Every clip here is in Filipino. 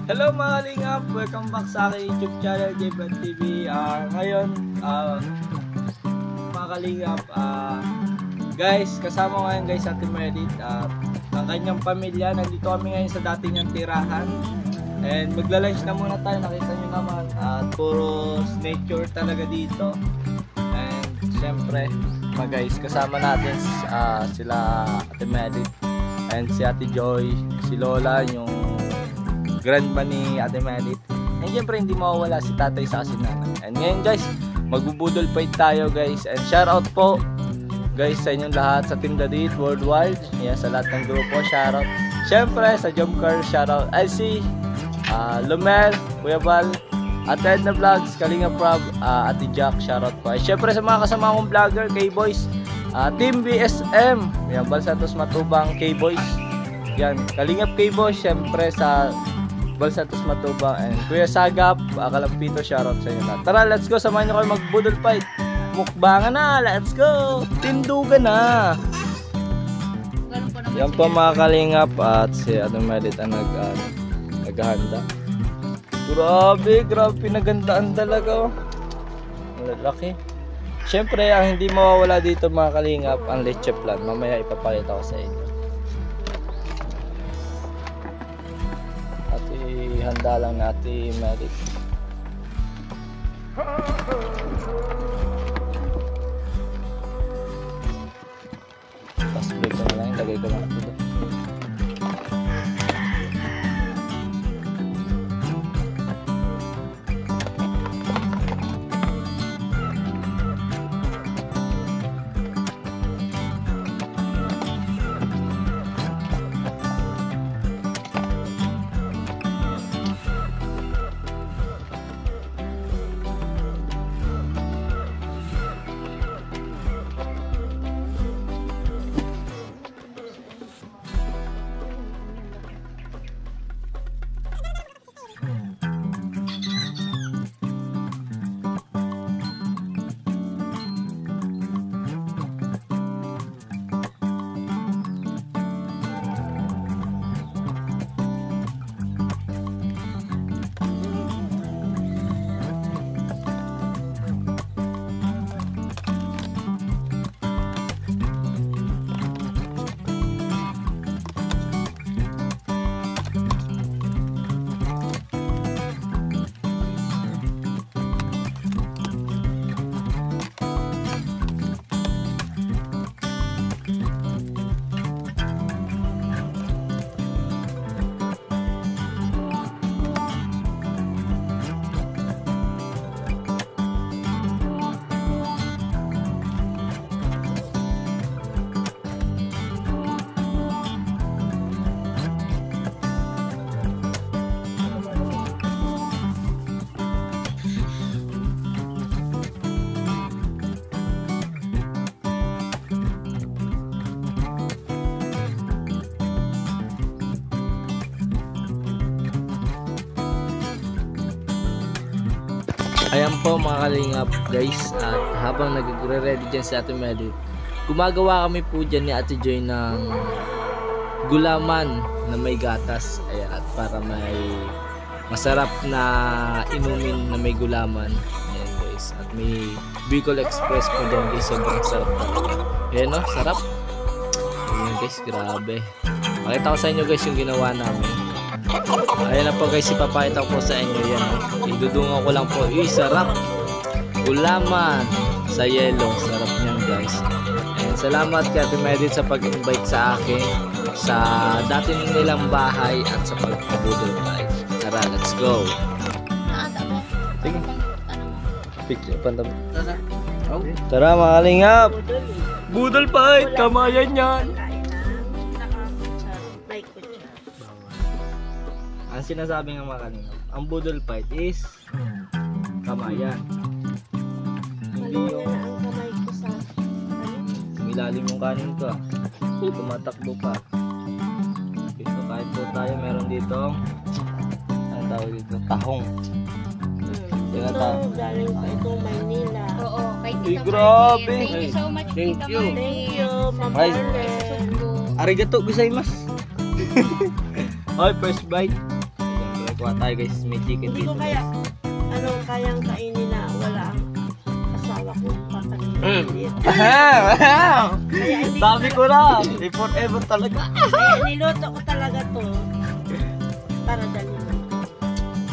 Hello mga kalingap! Welcome back sa aking YouTube channel, JBlog TV. Ngayon, mga kalingap, guys, kasama ngayon guys Ate Merit at ang kanyang pamilya. Nandito kami ngayon sa dating niyang tirahan. And magla-lunch na muna tayo, nakita nyo naman. At puro nature talaga dito. And syempre, mga guys, kasama natin sila Ate Merit and si Ate Joy, si Lola, yung grandma ni Ate Merit. And syempre hindi mawawala si tatay sa si nanay. And ngayon guys, magbubudol fight tayo guys. And shout out po guys sa inyong lahat sa Team Dadit Worldwide. Yan, sa lahat ng grupo, shout out. Syempre sa Jomcar, shout out. I see Lumel, Kuya Bal, Ate Edna Vlogs, Kalinga Prab, Ate Jack, shout out po. Syempre sa mga kasama kong vlogger, K-Boys, Team BSM, yan, Bal Santos Matubang, K-Boys. Yan, Kalingap K-Boys, syempre sa Bal Santos Matubang and Kuya Sagap, Kalampito, shoutout sa inyo lahat. Tara, let's go, samahan nyo kayo magbudol fight. Mukbangan na, let's go! Tindugan na! Yan po mga kalingap at si Ate Merit ang naghahanda. Grabe, pinagandaan talaga. Ang lalaki. Siyempre, ang hindi mawawala dito mga kalingap, ang leche plan. Mamaya ipapakita ko sa inyo. Handa lang natin Merit. Tapos break ko na lang, lagay ko na ito. Ayan po mga kalingap guys, at habang nagre-ready dyan si Ate Merit, gumagawa kami po dyan ni Ate Joy ng gulaman na may gatas. Ayan, at para may masarap na inumin na may gulaman. Ayan guys, at may Bicol Express po dyan guys, sobrang sarap talaga. Ayan o, sarap. Ayan guys, grabe. Pakita ko sa inyo guys yung ginawa namin. Ayan na po guys, ipapakita ko po sa inyo yan. Idudungan ko lang po. Sarap! Gulaman sa yelo. Sarap niyan guys. And salamat kay Ate Merit sa pag-invite sa akin sa dati nilang bahay at sa pagpabudol tayo. Tara, let's go! Sige. Picture, pandam. Tara mga kalingap! Budol fight! Kamayan yan! Ang sinasabi ng mga kanina, ang budol fight is kamayan. Hindi yung kamay ko sa milalim yung kanin ko. Tumatakbo pa. Dito kahit po tayo, meron dito ang tawag dito, tahong. Ito, galing pa itong Maynila. Oo, kay Ay, Tita grabe. Marlene. Thank you so much, Thank Tita you. Marlene. Thank you, Ma'am Ay. Marlene. Arigato gozaimasu. Oy, first bite. Kuha tayo guys, may chicken Hindi dito. ko kaya, kayang kainin na wala ang asawa ko papanilit. Kaya hindi Sabi ko na, forever talaga. Kaya niluto ko talaga to para dali mo.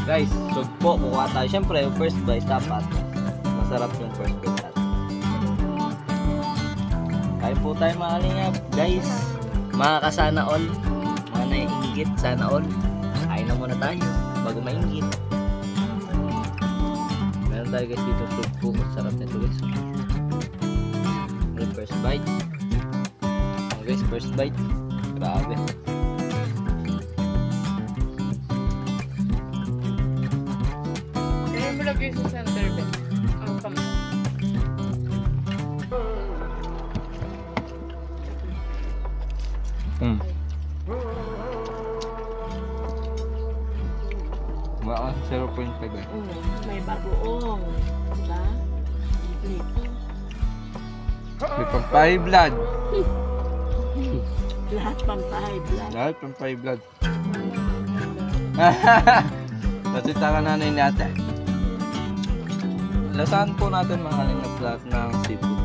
Guys, sugpo, kuha tayo. Siyempre, yung first bite dapat masarap yung first bite natin. Kain po tayo mga kalingap. Guys, mga kasana all, mga naiinggit, sana all. Kain na muna tayo bago mainggit. Meron tayo guys dito sugpo. Sarap nito guys. Okay, first bite. Okay guys, first bite. Grabe. Kaya mo lagi sa center bed. Ang pang... Baka 0.5 eh. May bagoong. Diba? Complete. May pampay blood. Lahat pampahay blood. Lahat pampay blood. Kasi taka nanay natin. Lasahan po natin mga kalingap lahat ng seafood.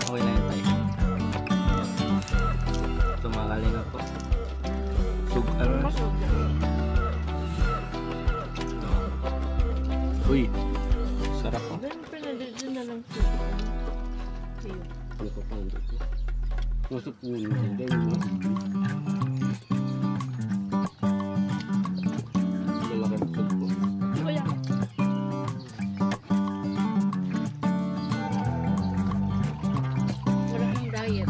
Okay na yun tayo. Ito mga kalingap po. Ano na? Uy, sarap po. Ganun pa na dito na lang po. Tusok po yun. Hindi mo. Lalaki ng tusok po. Kuya. Wala kang diet.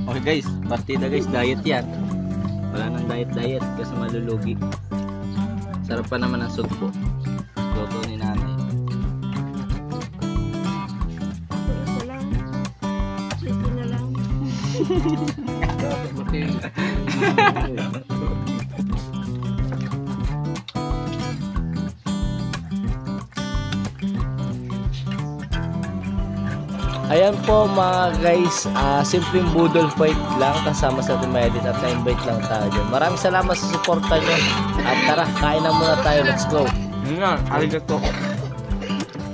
Okay guys, partida guys, diet yan. Wala nang diet kasi malulugi. Sarap pa naman ang sugpo. Luto ni nanay. Ito lang. Ito na lang. Ayan po mga guys, simpleng budol fight lang kasama sa Team Edit at na-invite lang tayo dyan. Maraming salamat sa suporta nyo. At tara, kain na muna tayo. Let's go. Yun nga, arigato.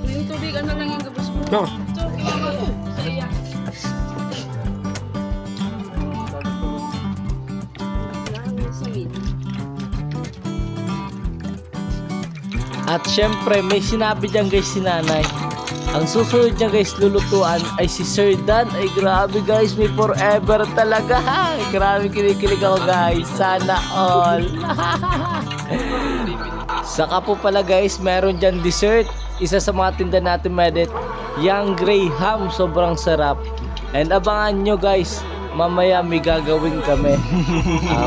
Yung tubig, ano lang yung gabos mo? No. Tubig ako. Sa iya. Lang sa mid. At syempre, may sinabi dyan guys si nanay. Ang susunod niya guys lulutuan ay si Sir Dan. Ay grabe guys, may forever talaga. Grabe kinikilig ako guys. Sana all. Saka po pala guys, meron dyan dessert. Isa sa mga tinda natin Medit, Young Graham. Sobrang sarap. And abangan nyo guys, mamaya may gagawin kami.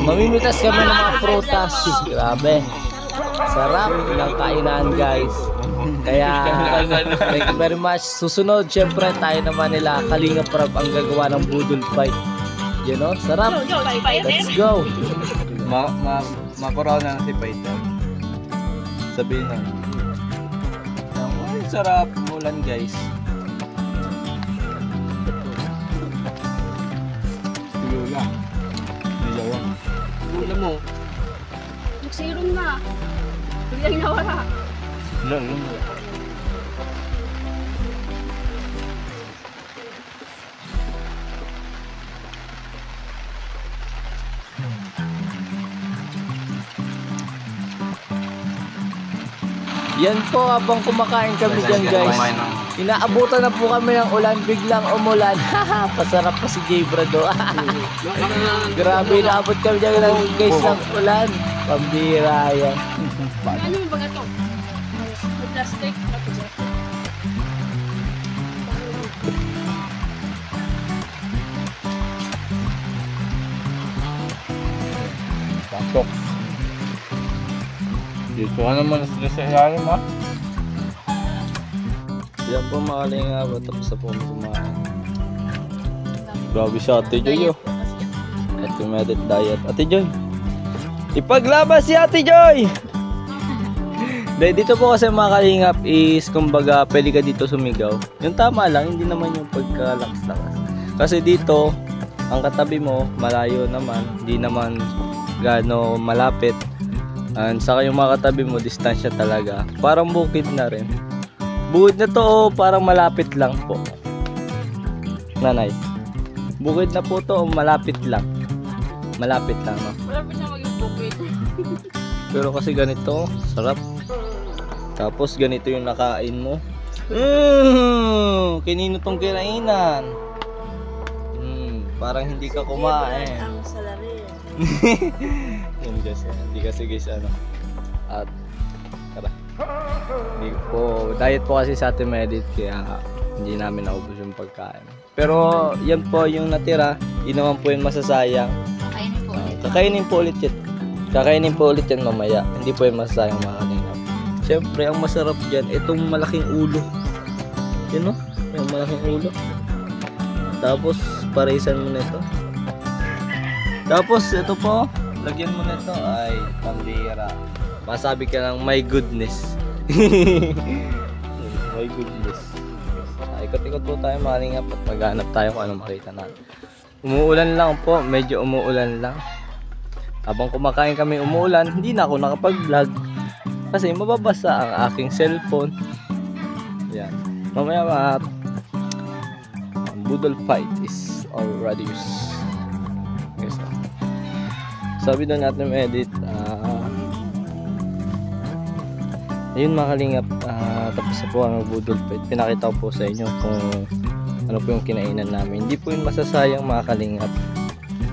Mamimitas kami ng mga prutas. Grabe. Sarap ng kainan guys. Kaya thank you very much. Susunod syempre tayo naman nila Kalinga Prab ang gagawa ng budol fight. You know, sarap. Let's go. Maparaw na si Paito. Sabihin na. Ay, sarap mulan guys. Lula. Nilawa. Lula mo. Magsirom na. Tuloy ang nawala. Lalo. Yan po habang kumakain kami dyan guys. Inaabutan na po kami ng ulan, biglang umulan. Pasarap pa si Jay Brado. Grabe, inaabot kami dyan guys ng ulan. Pambira yan. Ano yung baga to? May plastic. Pasok. Dito ka naman sa ilalim ha. Yan po mga kalingap, tapos na po kumain. Grabe si Ate Joy oh. At Medit diet. Ate Joy, ipaglaban si Ate Joy! Dito po kasi mga kalingap is kumbaga pwede ka dito sumigaw. Yung tama lang, hindi naman yung pagkalakas-lakas. Kasi dito, ang katabi mo, malayo naman, hindi naman gaano malapit. And saka yung mga katabi mo, distansya talaga. Parang bukid na rin. Bukid na to, parang malapit lang po. Nanay. Bukid na po to, malapit lang. Malapit lang, no? Wala pa siya maging bukid. Pero kasi ganito, sarap. Tapos ganito yung nakain mo. Kinino tong kinainan. Parang hindi ka kumain. Ang salary. Yun guys, hindi kasi guys ano. At tara. Hindi po, diet po kasi sa atin medit kaya hindi namin naubos yung pagkain. Pero yan po yung natira, yun naman po yung masasayang. Kainin po ulit. Kakainin po ulit yan. Kakainin po ulit yan mamaya. Hindi po yung masasayang mga kanina. Siyempre, ang masarap dyan, itong malaking ulo. Yun no? Yung malaking ulo. Tapos, parisan mo na ito. Tapos, ito po, lagyan mo na ito. Ay, pambira. Masabi ka lang, my goodness. My goodness. Ikot-ikot po tayo, malingap at maghanap tayo kung ano makita natin. Umuulan lang po, medyo umuulan lang. Habang kumakain kami umuulan, hindi na ako nakapag-vlog. Kasi mababasa ang aking cellphone. Yan. Mamaya Boodle fight is already used. Okay, so. Sabi doon natin edit. Ayun mga kalingap. Tapos na po ang Boodle fight. Pinakita ko po sa inyo kung ano po yung kinainan namin. Hindi po yun masasayang mga kalingap.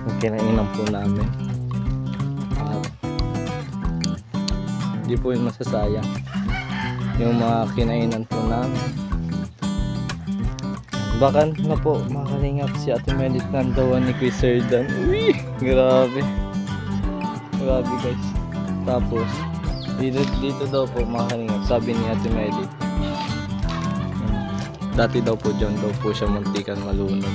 Yung kinainan po namin. Hindi po yun masasayang yung mga kinainan po namin. Baka na po makalingap si Ate Medit nandawan ni Kuya Serdan. Uy! Grabe guys. Tapos dito daw po makalingap, sabi ni Ate Medit, dati daw po dyan daw po siya muntikan malunod.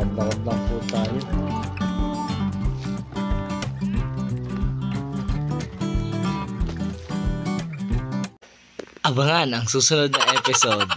Lakad lang po tayo. Abangan ang susunod na episode.